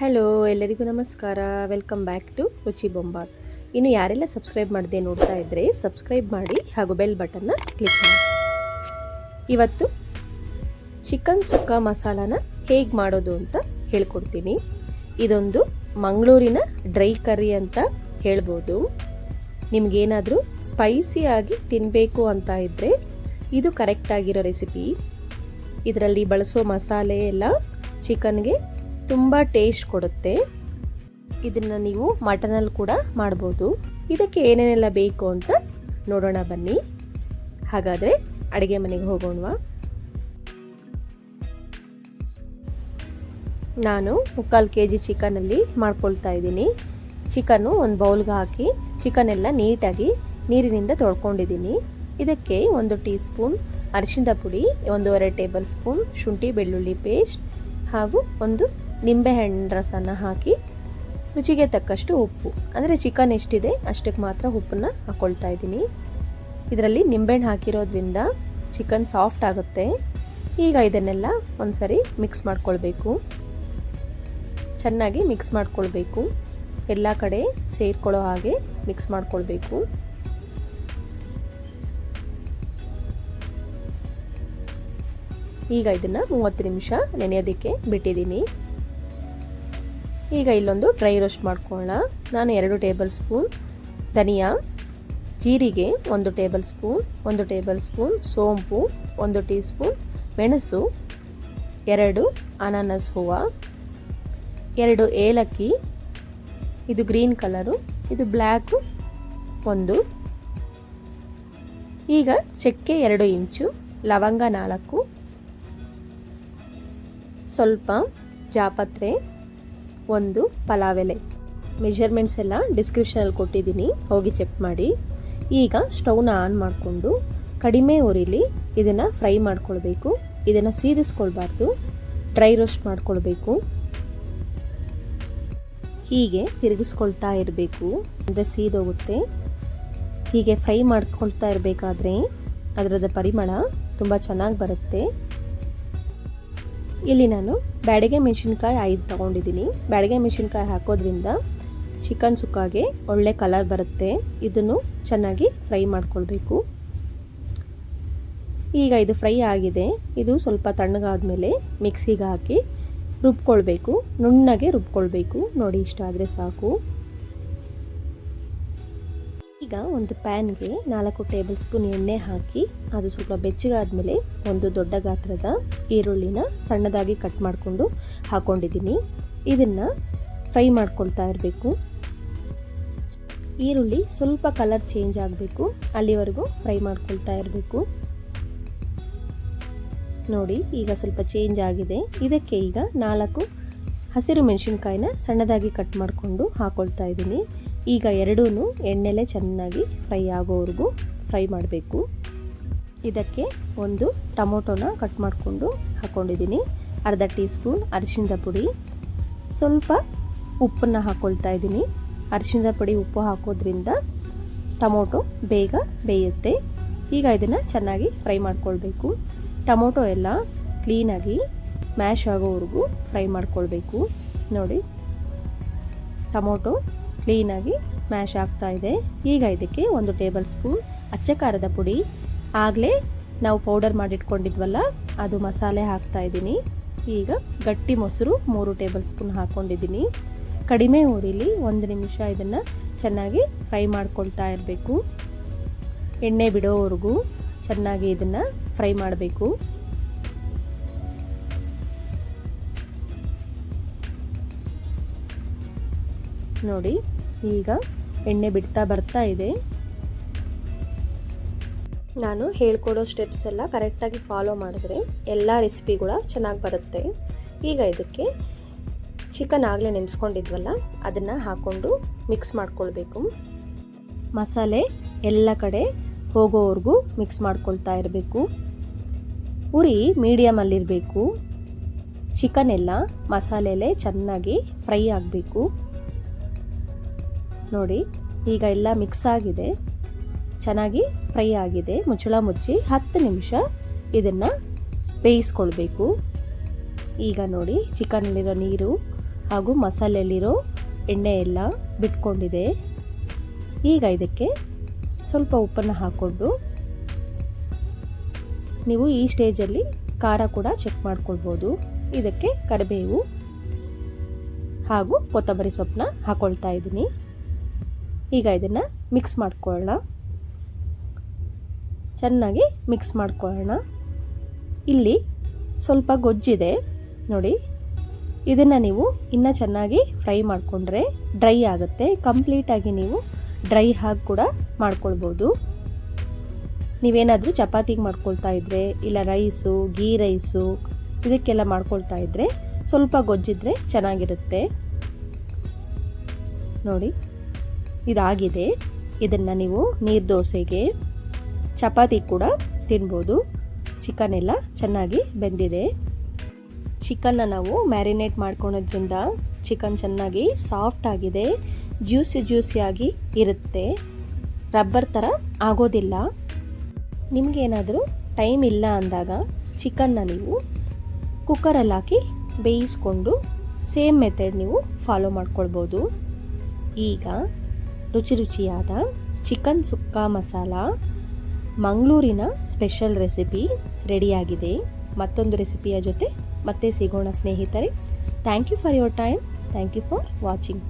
Hello, ಎಲ್ಲರಿಗೂ ನಮಸ್ಕಾರ. Welcome back to ರುಚಿ ಬೊಂಬಾಟ್. ಇನ್ನು ಯಾರೆಲ್ಲ ಸಬ್ಸ್ಕ್ರೈಬ್ ಮಾಡದೆ ನೋಡ್ತಾ ಇದ್ದರೆ ಸಬ್ಸ್ಕ್ರೈಬ್ ಮಾಡಿ ಹಾಗೂ ಬೆಲ್ ಬಟನ್ನ ಕ್ಲಿಕ್ ಮಾಡಿ. ಇವತ್ತು ಚಿಕನ್ ಸುಕ್ಕ ಮಸಾಲಾನ ಹೇಗೆ ಮಾಡೋದು ಅಂತ ಹೇಳ್ಕೊಡ್ತೀನಿ. ಇದೊಂದು ಮಂಗಳೂರಿನ ಡ್ರೈ ಕರಿ ಅಂತ ಹೇಳ್ಬೋದು. ನಿಮಗೇನಾದರೂ ಸ್ಪೈಸಿಯಾಗಿ ತಿನ್ನಬೇಕು ಅಂತ ಇದ್ದರೆ ಇದು ಕರೆಕ್ಟಾಗಿರೋ ರೆಸಿಪಿ. ಇದರಲ್ಲಿ ಬಳಸೋ ಮಸಾಲೆ ಎಲ್ಲ ಚಿಕನ್ಗೆ ತುಂಬ ಟೇಸ್ಟ್ ಕೊಡುತ್ತೆ. ಇದನ್ನು ನೀವು ಮಟನಲ್ಲಿ ಕೂಡ ಮಾಡ್ಬೋದು. ಇದಕ್ಕೆ ಏನೇನೆಲ್ಲ ಬೇಕು ಅಂತ ನೋಡೋಣ ಬನ್ನಿ. ಹಾಗಾದರೆ ಅಡುಗೆ ಮನೆಗೆ ಹೋಗೋಣವಾ. ನಾನು 3/4 kg ಚಿಕನಲ್ಲಿ ಮಾಡ್ಕೊಳ್ತಾ ಇದ್ದೀನಿ. ಚಿಕನ್ನು ಒಂದು ಬೌಲ್ಗೆ ಹಾಕಿ ಚಿಕನ್ ಎಲ್ಲ ನೀಟಾಗಿ ನೀರಿನಿಂದ ತೊಳ್ಕೊಂಡಿದ್ದೀನಿ. ಇದಕ್ಕೆ 1 ಟೀ ಸ್ಪೂನ್ ಅರಿಶಿಣದ ಪುಡಿ, 1.5 ಟೇಬಲ್ ಸ್ಪೂನ್ ಶುಂಠಿ ಬೆಳ್ಳುಳ್ಳಿ ಪೇಸ್ಟ್ ಹಾಗೂ ಒಂದು ನಿಂಬೆಹಣ್ಣು ರಸನ ಹಾಕಿ ರುಚಿಗೆ ತಕ್ಕಷ್ಟು ಉಪ್ಪು, ಅಂದರೆ ಚಿಕನ್ ಎಷ್ಟಿದೆ ಅಷ್ಟಕ್ಕೆ ಮಾತ್ರ ಉಪ್ಪನ್ನು ಹಾಕ್ಕೊಳ್ತಾ ಇದ್ದೀನಿ. ಇದರಲ್ಲಿ ನಿಂಬೆಹಣ್ಣು ಹಾಕಿರೋದ್ರಿಂದ ಚಿಕನ್ ಸಾಫ್ಟ್ ಆಗುತ್ತೆ. ಈಗ ಇದನ್ನೆಲ್ಲ ಒಂದ್ಸರಿ ಮಿಕ್ಸ್ ಮಾಡ್ಕೊಳ್ಬೇಕು. ಚೆನ್ನಾಗಿ ಮಿಕ್ಸ್ ಮಾಡ್ಕೊಳ್ಬೇಕು. ಎಲ್ಲ ಕಡೆ ಸೇರ್ಕೊಳ್ಳೋ ಹಾಗೆ ಮಿಕ್ಸ್ ಮಾಡ್ಕೊಳ್ಬೇಕು. ಈಗ ಇದನ್ನು 30 ನಿಮಿಷ ನೆನೆಯೋದಕ್ಕೆ ಬಿಟ್ಟಿದ್ದೀನಿ. ಈಗ ಇಲ್ಲೊಂದು ಡ್ರೈ ರೋಸ್ಟ್ ಮಾಡ್ಕೊಳ್ಳೋಣ. ನಾನು 2 ಟೇಬಲ್ ಸ್ಪೂನ್ ಧನಿಯಾ, ಜೀರಿಗೆ 1 ಟೇಬಲ್ ಸ್ಪೂನ್, 1 ಟೇಬಲ್ ಸ್ಪೂನ್ ಸೋಂಪು, 1 ಟೀ ಸ್ಪೂನ್ ಮೆಣಸು, 2 ಅನಾನಸ್ ಹೂವು, 2 ಏಲಕ್ಕಿ, ಇದು ಗ್ರೀನ್ ಕಲರು, ಇದು ಬ್ಲ್ಯಾಕು 1, ಈಗ ಚಕ್ಕೆ 2 ಇಂಚು, ಲವಂಗ 4, ಸ್ವಲ್ಪ ಜಾಪತ್ರೆ, 1 ಪಲಾವ್ ಎಲೆ. ಮೆಷರ್ಮೆಂಟ್ಸ್ ಎಲ್ಲ ಡಿಸ್ಕ್ರಿಪ್ಷನಲ್ಲಿ ಕೊಟ್ಟಿದ್ದೀನಿ, ಹೋಗಿ ಚೆಕ್ ಮಾಡಿ. ಈಗ ಸ್ಟವ್ನ ಆನ್ ಮಾಡಿಕೊಂಡು ಕಡಿಮೆ ಉರಿಲಿ ಇದನ್ನು ಫ್ರೈ ಮಾಡ್ಕೊಳ್ಬೇಕು. ಇದನ್ನು ಸೀದಿಸ್ಕೊಳ್ಬಾರ್ದು, ಡ್ರೈ ರೋಸ್ಟ್ ಮಾಡ್ಕೊಳ್ಬೇಕು. ಹೀಗೆ ತಿರುಗಿಸ್ಕೊಳ್ತಾ ಇರಬೇಕು, ಅಂದರೆ ಸೀದೋಗುತ್ತೆ. ಹೀಗೆ ಫ್ರೈ ಮಾಡ್ಕೊಳ್ತಾ ಇರಬೇಕಾದ್ರೆ ಅದರದ ಪರಿಮಳ ತುಂಬ ಚೆನ್ನಾಗಿ ಬರುತ್ತೆ. ಇಲ್ಲಿ ನಾನು ಬ್ಯಾಡಗೆ ಮೆಣಸಿನ್ಕಾಯಿ 5 ತೊಗೊಂಡಿದ್ದೀನಿ. ಬ್ಯಾಡಗೆ ಮೆಣಸಿನ್ಕಾಯಿ ಹಾಕೋದ್ರಿಂದ ಚಿಕನ್ ಸುಕ್ಕಾಗೆ ಒಳ್ಳೆ ಕಲರ್ ಬರುತ್ತೆ. ಇದನ್ನು ಚೆನ್ನಾಗಿ ಫ್ರೈ ಮಾಡ್ಕೊಳ್ಬೇಕು. ಈಗ ಇದು ಫ್ರೈ ಆಗಿದೆ. ಇದು ಸ್ವಲ್ಪ ತಣ್ಣಗಾದ್ಮೇಲೆ ಮಿಕ್ಸಿಗೆ ಹಾಕಿ ರುಬ್ಕೊಳ್ಬೇಕು. ನುಣ್ಣಗೆ ರುಬ್ಕೊಳ್ಬೇಕು. ನೋಡಿ, ಇಷ್ಟ ಆದರೆ ಸಾಕು. ಈಗ ಒಂದು ಪ್ಯಾನ್ಗೆ 4 ಟೇಬಲ್ ಸ್ಪೂನ್ ಎಣ್ಣೆ ಹಾಕಿ ಅದು ಸ್ವಲ್ಪ ಬೆಚ್ಚಗಾದ್ಮೇಲೆ 1 ದೊಡ್ಡ ಗಾತ್ರದ ಈರುಳ್ಳಿನ ಸಣ್ಣದಾಗಿ ಕಟ್ ಮಾಡಿಕೊಂಡು ಹಾಕ್ಕೊಂಡಿದ್ದೀನಿ. ಇದನ್ನು ಫ್ರೈ ಮಾಡ್ಕೊಳ್ತಾ ಇರಬೇಕು. ಈರುಳ್ಳಿ ಸ್ವಲ್ಪ ಕಲರ್ ಚೇಂಜ್ ಆಗಬೇಕು, ಅಲ್ಲಿವರೆಗೂ ಫ್ರೈ ಮಾಡ್ಕೊಳ್ತಾ ಇರಬೇಕು. ನೋಡಿ, ಈಗ ಸ್ವಲ್ಪ ಚೇಂಜ್ ಆಗಿದೆ. ಇದಕ್ಕೆ ಈಗ 4 ಹಸಿರು ಮೆಣಸಿನ್ಕಾಯಿನ ಸಣ್ಣದಾಗಿ ಕಟ್ ಮಾಡಿಕೊಂಡು ಹಾಕ್ಕೊಳ್ತಾ ಇದ್ದೀನಿ. ಈಗ ಎರಡೂ ಎಣ್ಣೆಲೆ ಚೆನ್ನಾಗಿ ಫ್ರೈ ಆಗೋವರೆಗೂ ಫ್ರೈ ಮಾಡಬೇಕು. ಇದಕ್ಕೆ 1 ಟೊಮೊಟೊನ ಕಟ್ ಮಾಡಿಕೊಂಡು ಹಾಕ್ಕೊಂಡಿದ್ದೀನಿ. ಅರ್ಧ ಟೀ ಸ್ಪೂನ್ ಅರಿಶಿಣದ ಪುಡಿ, ಸ್ವಲ್ಪ ಉಪ್ಪನ್ನು ಹಾಕ್ಕೊಳ್ತಾ ಇದ್ದೀನಿ. ಅರಿಶಿಣದ ಪುಡಿ ಉಪ್ಪು ಹಾಕೋದ್ರಿಂದ ಟೊಮೊಟೊ ಬೇಗ ಬೇಯುತ್ತೆ. ಈಗ ಇದನ್ನು ಚೆನ್ನಾಗಿ ಫ್ರೈ ಮಾಡ್ಕೊಳ್ಬೇಕು. ಟೊಮೊಟೊ ಎಲ್ಲ ಕ್ಲೀನಾಗಿ ಮ್ಯಾಶ್ ಆಗೋವರೆಗೂ ಫ್ರೈ ಮಾಡ್ಕೊಳ್ಬೇಕು. ನೋಡಿ, ಟೊಮೊಟೊ ಕ್ಲೀನಾಗಿ ಮ್ಯಾಶ್ ಆಗ್ತಾ ಇದೆ. ಈಗ ಇದಕ್ಕೆ 1 ಟೇಬಲ್ ಸ್ಪೂನ್ ಅಚ್ಚ ಖಾರದ ಪುಡಿ, ಆಗಲೇ ನಾವು ಪೌಡರ್ ಮಾಡಿಟ್ಕೊಂಡಿದ್ವಲ್ಲ ಅದು ಮಸಾಲೆ ಹಾಕ್ತಾ ಇದ್ದೀನಿ. ಈಗ ಗಟ್ಟಿ ಮೊಸರು 3 ಟೇಬಲ್ ಸ್ಪೂನ್ ಹಾಕ್ಕೊಂಡಿದ್ದೀನಿ. ಕಡಿಮೆ ಉರಿಲಿ 1 ನಿಮಿಷ ಇದನ್ನು ಚೆನ್ನಾಗಿ ಫ್ರೈ ಮಾಡ್ಕೊಳ್ತಾ ಇರಬೇಕು. ಎಣ್ಣೆ ಬಿಡೋವರೆಗೂ ಚೆನ್ನಾಗಿ ಇದನ್ನು ಫ್ರೈ ಮಾಡಬೇಕು. ನೋಡಿ, ಈಗ ಎಣ್ಣೆ ಬಿಡ್ತಾ ಬರ್ತಾ ಇದೆ. ನಾನು ಹೇಳ್ಕೊಡೋ ಸ್ಟೆಪ್ಸ್ ಎಲ್ಲ ಕರೆಕ್ಟಾಗಿ ಫಾಲೋ ಮಾಡಿದ್ರೆ ಎಲ್ಲ ರೆಸಿಪಿಗಳು ಚೆನ್ನಾಗಿ ಬರುತ್ತೆ. ಈಗ ಇದಕ್ಕೆ ಚಿಕನ್ ಆಗಲೇ ನೆನೆಸ್ಕೊಂಡಿದ್ವಲ್ಲ ಅದನ್ನು ಹಾಕ್ಕೊಂಡು ಮಿಕ್ಸ್ ಮಾಡ್ಕೊಳ್ಬೇಕು. ಮಸಾಲೆ ಎಲ್ಲ ಕಡೆ ಹೋಗೋವರೆಗೂ ಮಿಕ್ಸ್ ಮಾಡ್ಕೊಳ್ತಾ ಇರಬೇಕು. ಉರಿ ಮೀಡಿಯಮಲ್ಲಿರಬೇಕು. ಚಿಕನ್ ಎಲ್ಲ ಮಸಾಲೆಲೆ ಚೆನ್ನಾಗಿ ಫ್ರೈ ಆಗಬೇಕು. ನೋಡಿ, ಈಗ ಎಲ್ಲ ಮಿಕ್ಸ್ ಆಗಿದೆ, ಚೆನ್ನಾಗಿ ಫ್ರೈ ಆಗಿದೆ. ಮುಚ್ಚಳ ಮುಚ್ಚಿ 10 ನಿಮಿಷ ಇದನ್ನು ಬೇಯಿಸ್ಕೊಳ್ಬೇಕು. ಈಗ ನೋಡಿ ಚಿಕನ್ನಲ್ಲಿರೋ ನೀರು ಹಾಗೂ ಮಸಾಲೆಯಲ್ಲಿರೋ ಎಣ್ಣೆ ಎಲ್ಲ ಬಿಟ್ಕೊಂಡಿದೆ. ಈಗ ಇದಕ್ಕೆ ಸ್ವಲ್ಪ ಉಪ್ಪನ್ನು ಹಾಕ್ಕೊಂಡು ನೀವು ಈ ಸ್ಟೇಜಲ್ಲಿ ಖಾರ ಕೂಡ ಚೆಕ್ ಮಾಡ್ಕೊಳ್ಬೋದು. ಇದಕ್ಕೆ ಕರಿಬೇವು ಹಾಗೂ ಕೊತ್ತಂಬರಿ ಸೊಪ್ಪನ್ನ ಹಾಕ್ಕೊಳ್ತಾ ಇದ್ದೀನಿ. ಈಗ ಇದನ್ನು ಮಿಕ್ಸ್ ಮಾಡ್ಕೊಳ್ಳೋಣ. ಚೆನ್ನಾಗಿ ಮಿಕ್ಸ್ ಮಾಡ್ಕೊಳ್ಳೋಣ. ಇಲ್ಲಿ ಸ್ವಲ್ಪ ಗೊಜ್ಜಿದೆ ನೋಡಿ, ಇದನ್ನು ನೀವು ಇನ್ನೂ ಚೆನ್ನಾಗಿ ಫ್ರೈ ಮಾಡಿಕೊಂಡ್ರೆ ಡ್ರೈ ಆಗುತ್ತೆ. ಕಂಪ್ಲೀಟಾಗಿ ನೀವು ಡ್ರೈ ಆಗಿ ಕೂಡ ಮಾಡ್ಕೊಳ್ಬೋದು. ನೀವೇನಾದರೂ ಚಪಾತಿಗೆ ಮಾಡ್ಕೊಳ್ತಾ ಇದ್ದರೆ ಇಲ್ಲ ರೈಸು, ಗೀ ರೈಸು ಇದಕ್ಕೆಲ್ಲ ಮಾಡ್ಕೊಳ್ತಾ ಇದ್ದರೆ ಸ್ವಲ್ಪ ಗೊಜ್ಜಿದ್ರೆ ಚೆನ್ನಾಗಿರುತ್ತೆ ನೋಡಿ. ಇದಾಗಿದೆ. ಇದನ್ನು ನೀವು ನೀರು ದೋಸೆಗೆ, ಚಪಾತಿ ಕೂಡ ತಿನ್ಬೋದು. ಚಿಕನ್ ಎಲ್ಲ ಚೆನ್ನಾಗಿ ಬೆಂದಿದೆ. ಚಿಕನ್ನ ನಾವು ಮ್ಯಾರಿನೇಟ್ ಮಾಡ್ಕೊಳೋದ್ರಿಂದ ಚಿಕನ್ ಚೆನ್ನಾಗಿ ಸಾಫ್ಟ್ ಆಗಿದೆ, ಜ್ಯೂಸಿಯಾಗಿ ಇರುತ್ತೆ, ರಬ್ಬರ್ ಥರ ಆಗೋದಿಲ್ಲ. ನಿಮಗೇನಾದರೂ ಟೈಮ್ ಇಲ್ಲ ಅಂದಾಗ ಚಿಕನ್ನ ನೀವು ಕುಕ್ಕರಲ್ಲಿ ಹಾಕಿ ಬೇಯಿಸ್ಕೊಂಡು ಸೇಮ್ ಮೆಥಡ್ ನೀವು ಫಾಲೋ ಮಾಡ್ಕೊಳ್ಬೋದು. ಈಗ ರುಚಿಯಾದ ಚಿಕನ್ ಸುಕ್ಕಾ ಮಸಾಲ ಮಂಗಳೂರಿನ ಸ್ಪೆಷಲ್ ರೆಸಿಪಿ ರೆಡಿಯಾಗಿದೆ. ಮತ್ತೊಂದು ರೆಸಿಪಿಯ ಜೊತೆ ಮತ್ತೆ ಸಿಗೋಣ ಸ್ನೇಹಿತರೆ. Thank you for your time. Thank you for watching.